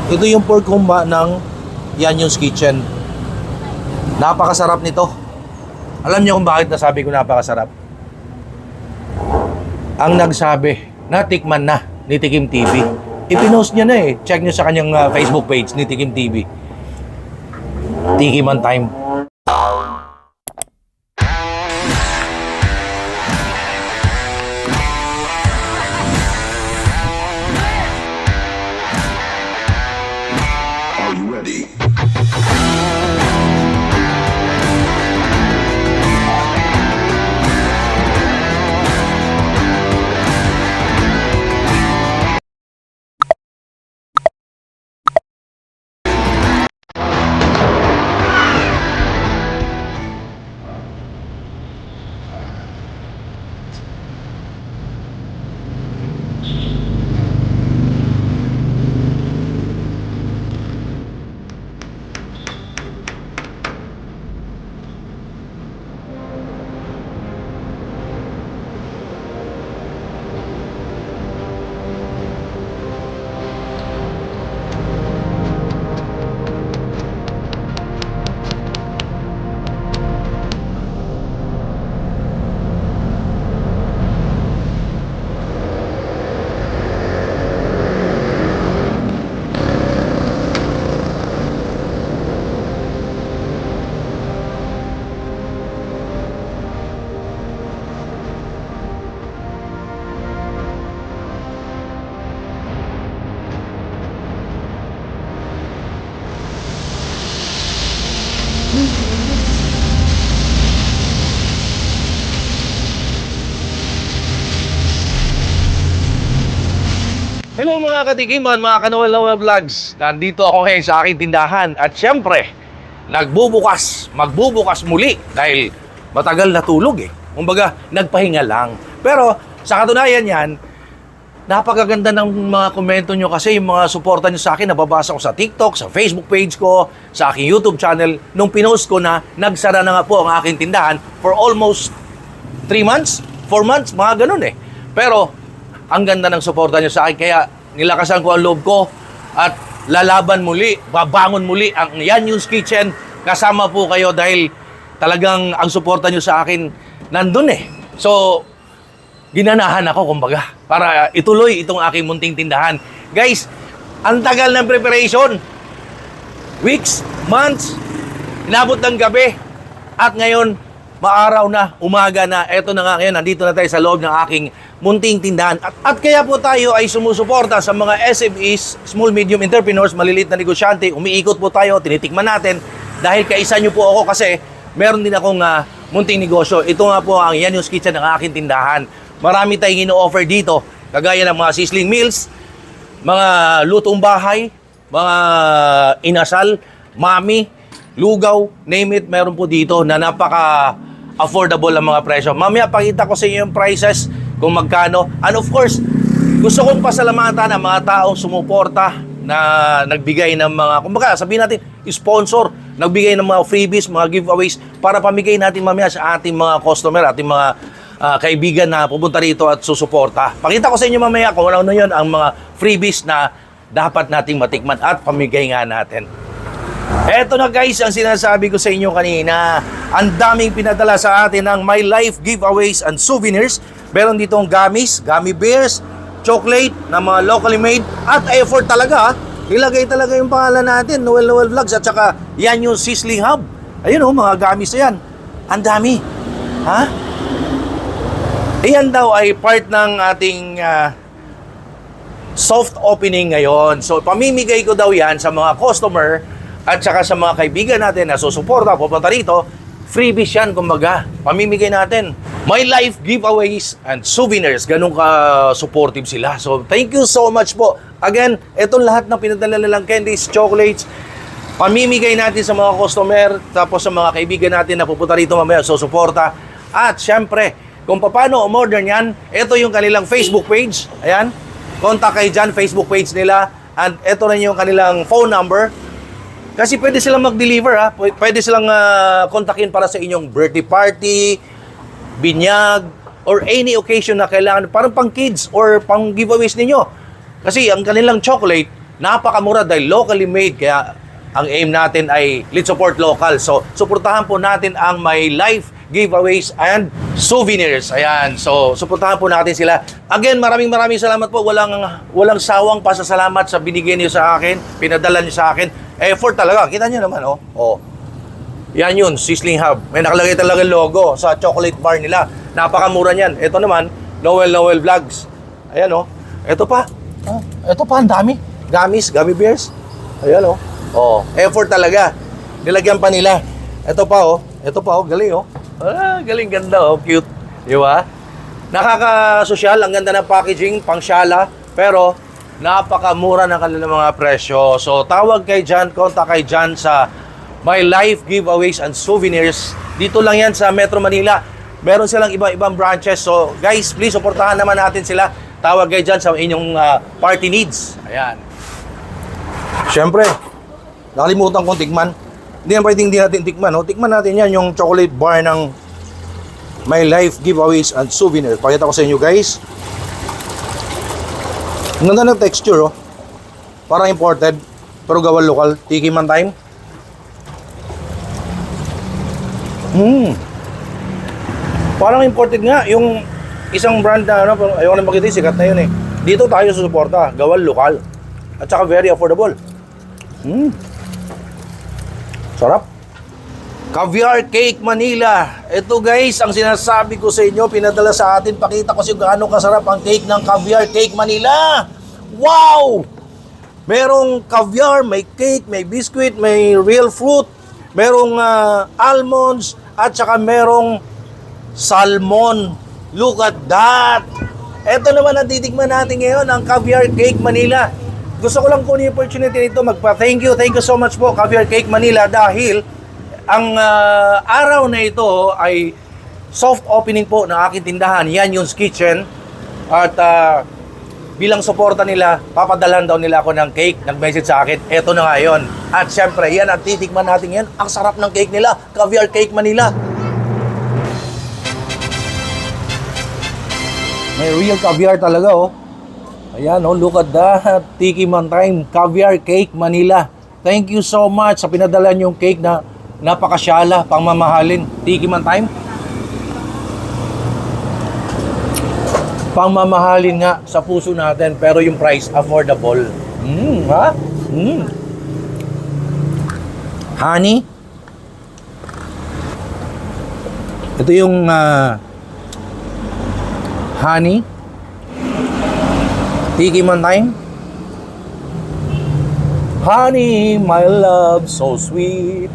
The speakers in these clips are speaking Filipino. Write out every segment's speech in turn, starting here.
Ito yung pork humba ng Yanyon's Kitchen. Napakasarap nito. Alam niyo kung bakit nasabi ko napakasarap? Ang nagsabi, natikman na ni Tikim TV. Ipinost niya na eh. Check niyo sa kanyang Facebook page ni Tikim TV. Tikiman time. Are you ready? Hello mga katikiman, mga Kanoel Vlogs. Nandito ako ngayon sa aking tindahan at syempre, magbubukas muli dahil matagal natulog eh. Kumbaga, nagpahinga lang. Pero sa katunayan yan, napakaganda ng mga komento nyo kasi yung mga suporta nyo sa akin, nababasa ko sa TikTok, sa Facebook page ko, sa aking YouTube channel. Nung pinost ko na, nagsara na nga po ang aking tindahan for almost 3 months, 4 months, mga ganun eh. Pero, ang ganda ng suporta nyo sa akin, kaya nilakasan ko ang loob ko at lalaban muli, babangon muli ang Yanyon's Kitchen. Kasama po kayo dahil talagang ang suporta nyo sa akin nandun eh. So, ginanahan ako kumbaga para ituloy itong aking munting tindahan. Guys, ang tagal ng preparation. Weeks, months, inabot ng gabi. At ngayon, maaraw na, umaga na. Eto na nga ngayon, nandito na tayo sa loob ng aking munting tindahan. At kaya po tayo ay sumusuporta sa mga SMEs, small medium entrepreneurs, maliliit na negosyante. Umiikot po tayo, tinitikman natin. Dahil kaisa nyo po ako kasi meron din akong munting negosyo. Ito nga po ang Yanyon's Kitchen ng aking tindahan. Marami tayong ino-offer dito. Kagaya ng mga sizzling meals, mga lutong bahay, mga inasal, mami, lugaw, name it, meron po dito na napaka-affordable ang mga presyo. Mamaya pakita ko sa inyo yung prices kung magkano. And of course, gusto kong pasalamatan ang mga taong sumuporta na nagbigay ng mga, kumbaga sabihin natin, sponsor, nagbigay ng mga freebies, mga giveaways para pamigay natin mamaya sa ating mga customer, ating mga kaibigan na pupunta rito at susuporta. Pakita ko sa inyo mamaya kung ano yun ang mga freebies na dapat nating matikman at pamigay nga natin. Eto na guys, ang sinasabi ko sa inyo kanina. Ang daming pinadala sa atin ng My Life giveaways and souvenirs. Meron ditong gummies, gummy bears, chocolate na mga locally made at effort talaga. Ilagay talaga yung pangalan natin, Noel Vlogs at saka yan yung Sizzling Hub. Ayun oh, mga gummies na yan. Ang dami. Ha? Iyan daw ay part ng ating soft opening ngayon. So, pamimigay ko daw yan sa mga customer at saka sa mga kaibigan natin na susuporta, pupunta rito. Freebies yan, kumbaga. Pamimigay natin. My Life giveaways and souvenirs. Ganun ka-supportive sila. So, thank you so much po. Again, itong lahat ng pinadala nilang candies, chocolates, pamimigay natin sa mga customer, tapos sa mga kaibigan natin na pupunta rito mamaya, susuporta. At syempre, kung paano umorder niyan, ito yung kanilang Facebook page. Ayan. Contact kayo dyan, Facebook page nila. And ito rin yung kanilang phone number. Kasi pwede silang mag-deliver ha. Pwede silang kontakin para sa inyong birthday party, binyag, or any occasion na kailangan. Parang pang kids or pang giveaways ninyo. Kasi ang kanilang chocolate, napakamura dahil locally made. Kaya ang aim natin ay let's support local. So, suportahan po natin ang My Life giveaways and souvenirs. Ayan. So, suportahan po natin sila. Again, maraming salamat po. Walang sawang pasasalamat sa binigyan niyo sa akin, pinadala niyo sa akin. Effort talaga. Kita niyo naman, oh. Oh. Yan yun, Sizzling Hub. May nakalagay talaga logo sa chocolate bar nila. Napakamura niyan. Ito naman, Noel Vlogs. Ayan, oh. Ito pa. Oh, ito pa, ang dami. Gummy bears. Ayan, oh. Oh, effort talaga. Nilagyan pa nila. Ito pa, oh. Ito pa, oh. Galing, oh. Ah, galing, ganda, oh. Cute. Di ba? Nakaka-sosyal. Ang ganda ng packaging, pangsyala. Pero, napakamura ng kanilang mga presyo. So, tawag kay Jan, kontak kay Jan sa My Life giveaways and souvenirs. Dito lang yan sa Metro Manila. Meron silang iba-ibang branches. So, guys, please, supportahan naman natin sila. Tawag kayo dyan sa inyong party needs. Ayan. Siyempre, nakalimutan kong tikman. Hindi yan pwedeng hindi natin tikman. No? Tikman natin yan, yung chocolate bar ng My Life giveaways and souvenirs. Pakita ko sa inyo, guys. Ang ganda ng texture, oh. Parang imported, pero gawa lokal. Tiki man time. Parang imported nga. Yung isang brand na, ano, ayoko na makita, sikat na yun eh. Dito tayo susuporta. Gawa lokal. At saka very affordable. Sarap. Caviar Cake Manila. Ito guys, ang sinasabi ko sa inyo, pinadala sa atin. Pakita ko sa gaano kasarap ang cake ng Caviar Cake Manila. Wow! Merong caviar, may cake, may biscuit, may real fruit, merong almonds, at saka merong salmon. Look at that! Ito naman ang titikman natin ngayon, ang Caviar Cake Manila. Gusto ko lang kunin yung opportunity nito, thank you so much po, Caviar Cake Manila, dahil ang araw na ito ay soft opening po ng aking tindahan, Yan Yun's Kitchen. At bilang suporta nila, papadalan daw nila ako ng cake, nag-message sa akin, eto na nga yun. At syempre, yan ang titikman natin yan, ang sarap ng cake nila, Caviar Cake Manila. May real caviar talaga, oh. Ayan, oh, look at that. Tiki man time, Caviar Cake Manila. Thank you so much sa pinadala niyong cake na napakasyala, pangmamahalin. Tiki man time. Pangmamahalin nga sa puso natin, pero yung price affordable. Ha? Honey. Ito yung honey. Tiki man time. Honey, my love, so sweet.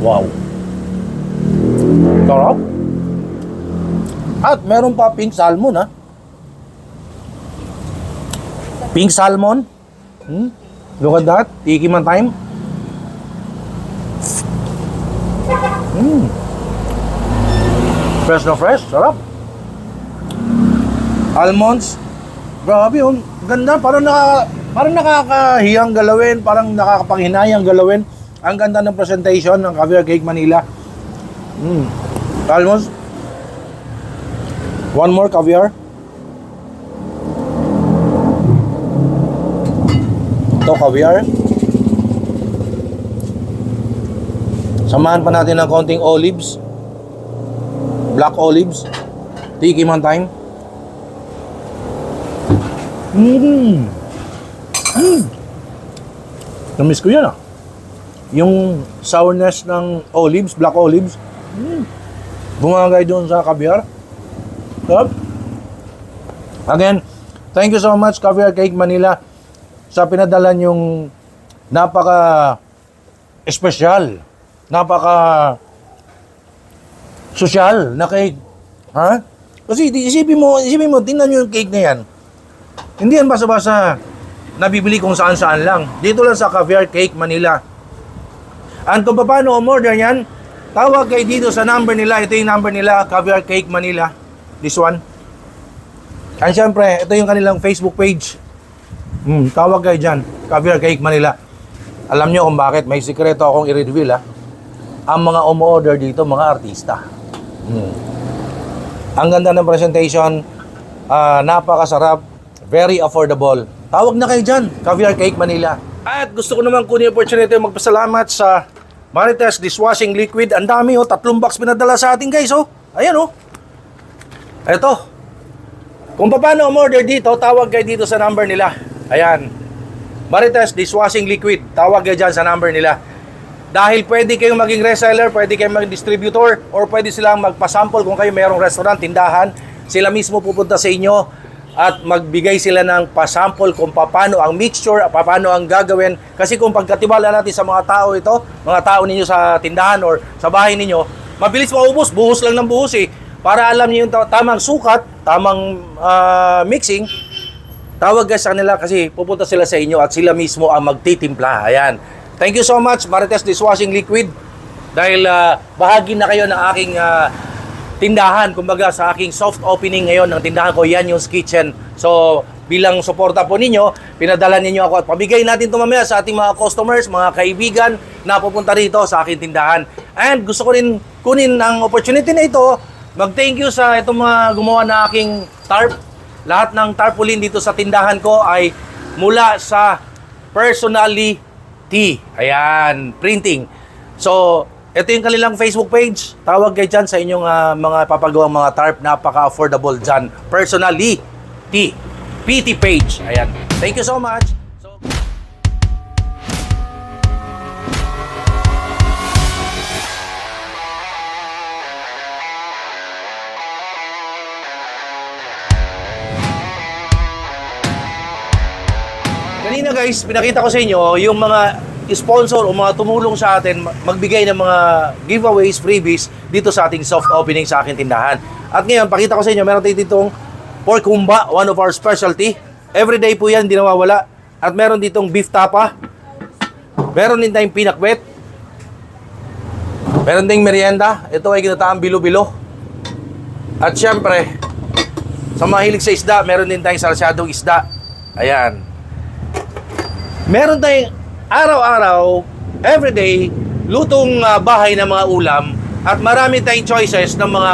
Wow. Sarap. At meron pa pink salmon, ha? Pink salmon. Look at that. Tiki man time. Fresh na fresh. Sarap. Almonds. Grabe yun. Ganda. Parang nakakahiyang galawin. Parang nakakapanghinayang galawin. Ang ganda ng presentation ng Caviar Cake Manila. Almonds. One more caviar. Ito caviar. Samahan pa natin ng konting olives. Black olives. Tiki man time. Namiss ko yan, ah. Yung sourness ng olives, black olives. Bumagay doon sa caviar. Sarap. Again, thank you so much, Caviar Cake Manila, sa pinadala yung napaka-espesyal, napaka-sosyal na cake. Ha? Kasi isipin mo, tingnan nyo yung cake na yan. Hindi yan basa-basa nabibili kung saan-saan lang. Dito lang sa Caviar Cake Manila. And kung paano umorder yan, tawag kayo dito sa number nila. Ito yung number nila, Caviar Cake Manila. This one. And syempre, ito yung kanilang Facebook page. Tawag kayo dyan, Caviar Cake Manila. Alam nyo kung bakit, may sikreto akong i-reveal, ha. Ang mga umu-order dito, mga artista. Ang ganda ng presentation, napakasarap, Very affordable. Tawag na kayo dyan, Caviar Cake Manila. At gusto ko naman kunin yung opportunity magpasalamat sa Marites Dishwashing Liquid. Ang dami 3 box pinadala sa atin guys Ayan Eto. Kung paano umorder dito, tawag kayo dito sa number nila. Ayan. Marites Dishwashing Liquid. Tawag kayo dyan sa number nila. Dahil pwede kayong maging reseller, pwede kayong maging distributor, or pwede silang magpasample kung kayo mayroong restaurant, tindahan. Sila mismo pupunta sa inyo at magbigay sila ng pasample kung paano ang mixture, paano ang gagawin. Kasi kung pagkatiwala natin sa mga tao ito, mga tao ninyo sa tindahan or sa bahay ninyo, mabilis maubos, buhos lang ng buhos Para alam niyo yung tamang sukat, tamang mixing, tawag guys sa kanila kasi pupunta sila sa inyo at sila mismo ang magtitimpla. Ayan. Thank you so much, Marites Dishwashing Liquid. Dahil bahagi na kayo ng aking tindahan, kumbaga sa aking soft opening ngayon ng tindahan ko, Yanyo's Kitchen. So, bilang suporta po ninyo, pinadala ninyo ako at pamigay natin ito mamaya sa ating mga customers, mga kaibigan na pupunta rito sa aking tindahan. And gusto ko rin kunin ang opportunity na ito, mag-thank you sa itong mga gumawa na aking tarp. Lahat ng tarpaulin dito sa tindahan ko ay mula sa Personally T. Ayan, printing. So, ito yung kanilang Facebook page. Tawag kayo dyan sa inyong mga papagawang mga tarp. Napaka-affordable dyan. Personally T. PT page. Ayan. Thank you so much. Kanina guys, pinakita ko sa inyo yung mga sponsor o mga tumulong sa atin magbigay ng mga giveaways, freebies dito sa ating soft opening sa aking tindahan. At ngayon, pakita ko sa inyo, meron tayo ditong pork humba, one of our specialty. Everyday po yan, hindi nawawala. At meron ditong beef tapa. Meron din tayong pinakwet. Meron ding merienda. Ito ay kinataang bilo-bilo. At syempre, sa mahilig sa isda, meron din tayong sarsyadong isda. Ayan. Meron tayong araw-araw, everyday, lutong bahay ng mga ulam at marami tayong choices ng mga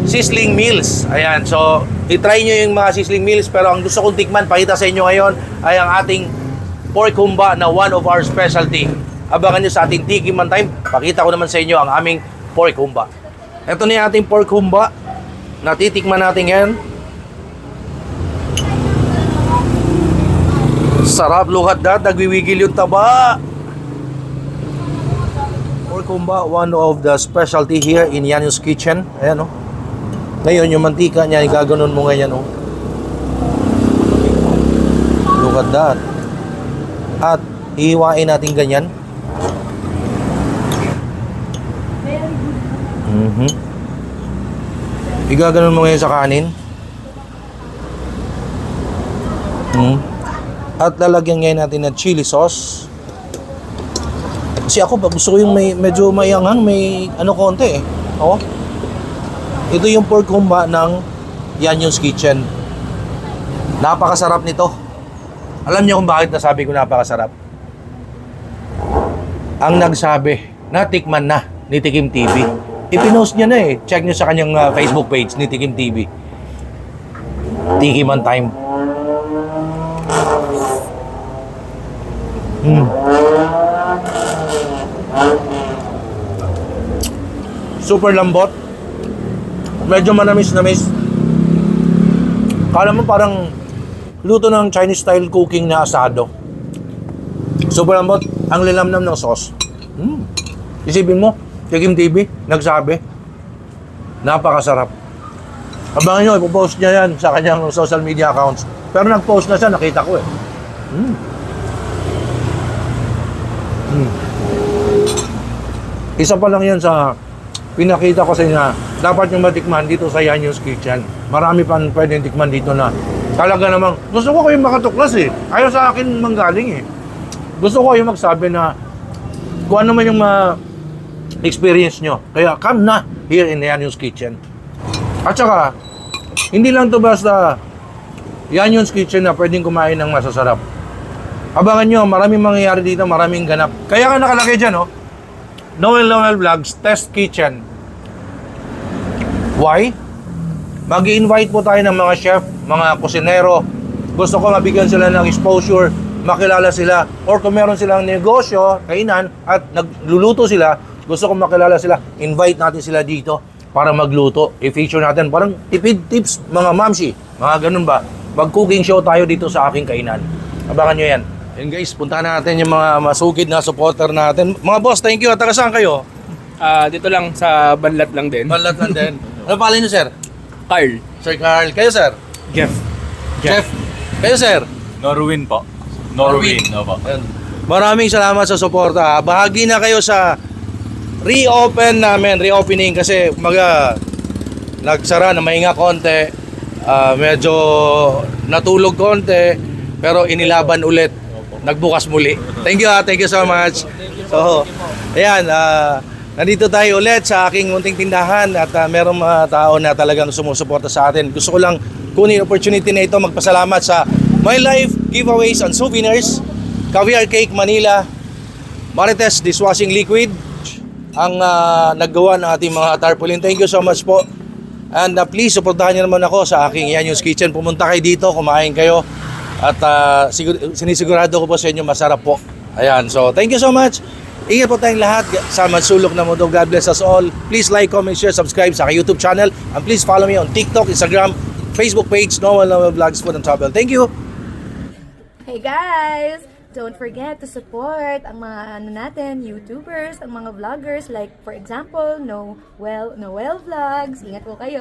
sizzling meals. Ayan, so itry nyo yung mga sizzling meals pero ang gusto kong tikman, pakita sa inyo ngayon ay ang ating pork humba na one of our specialty. Abangan nyo sa ating Tikiman Time, pakita ko naman sa inyo ang aming pork humba. Ito na yung ating pork humba, natitikman natin yan. Sarap, luhat na, nagwiwigil yung taba. Pork humba, one of the specialty here in Yanyo's Kitchen. Ayan Ngayon, yung mantika niya, gaganon mo ngayon Look at that. At ihiwain natin ganyan. Igaganon mo ngayon sa kanin. At lalagyan ngayon natin ng chili sauce. Kasi ako gusto ko yung medyo mayanghang, may konti Ito yung pork humba ng Yanyo's Kitchen. Napakasarap nito. Alam niyo kung bakit nasabi ko napakasarap? Ang nagsabi, natikman na ni Tikim TV. Ipinost niya na Check niyo sa kanyang Facebook page ni Tikim TV. Tikiman Time. Super lambot. Medyo manamis-namis. Kala mo parang luto ng Chinese style cooking na asado. Super lambot. Ang lilamnam ng sauce. Isipin mo, Tikim TV, nagsabi. Napakasarap. Abangan nyo, ipopost niya yan sa kanyang social media accounts. Pero nag-post na siya, nakita ko Isa pa lang yan sa pinakita ko sa inyo na dapat yung matikman dito sa Yanyo's Kitchen. Marami pa pwedeng tikman dito na talaga namang gusto ko kayong makatuklas Ayaw sa akin manggaling Gusto ko kayong magsabi na kung ano man yung experience nyo. Kaya come na here in Yanyo's Kitchen. At saka, hindi lang to basta Yanyo's Kitchen na pwedeng kumain ng masasarap. Abangan nyo, maraming mangyayari dito, maraming ganap. Kaya ka nakalagay dyan, Noel Vlogs Test Kitchen. Why? Mag-i-invite po tayo ng mga chef, mga kusinero, gusto ko mabigyan sila ng exposure, makilala sila, or kung meron silang negosyo, kainan, at nagluluto sila, gusto ko makilala sila, invite natin sila dito para magluto. I-feature natin, parang tipid tips, mga mamsi, mga ganun ba? Mag-cooking show tayo dito sa aking kainan. Abangan nyo yan. And guys, puntahan natin yung mga masugid na supporter natin. Mga boss, thank you. At taga saan kayo? Dito lang sa Banlat lang din. Balat lang din. Ano pala nyo, sir? Carl. Sir Carl. Kayo, sir? Jeff. Jeff. Kayo, sir? Norwin po. Norwin. Opo. Ayun. Maraming salamat sa suporta. Bahagi na kayo sa reopening kasi nagsara na mahinga konti. Medyo natulog konti pero inilaban ulit. Nagbukas muli. Thank you so much. So, ayan, nandito tayo ulit sa aking munting tindahan at merong mga tao na talagang sumusuporta sa atin. Gusto ko lang kunin opportunity na ito magpasalamat sa My Life Giveaways and Souvenirs, Caviar Cake Manila, Marites Dishwashing Liquid, ang naggawa ng ating mga tarpaulin. Thank you so much po. And please, supportahan niyo naman ako sa aking Yanyos Kitchen. Pumunta kayo dito, kumain kayo. At sinisigurado ko po sa inyo masarap po. Ayan, so thank you so much. Ingat po tayong lahat sa Mansulok na Mundo. God bless us all. Please like, comment, share, subscribe sa aking YouTube channel. And please follow me on TikTok, Instagram, Facebook page, Noel Vlogs Food and Travel. Thank you. Hey guys! Don't forget to support ang mga YouTubers, ang mga vloggers like for example, Noel Vlogs. Ingat po kayo.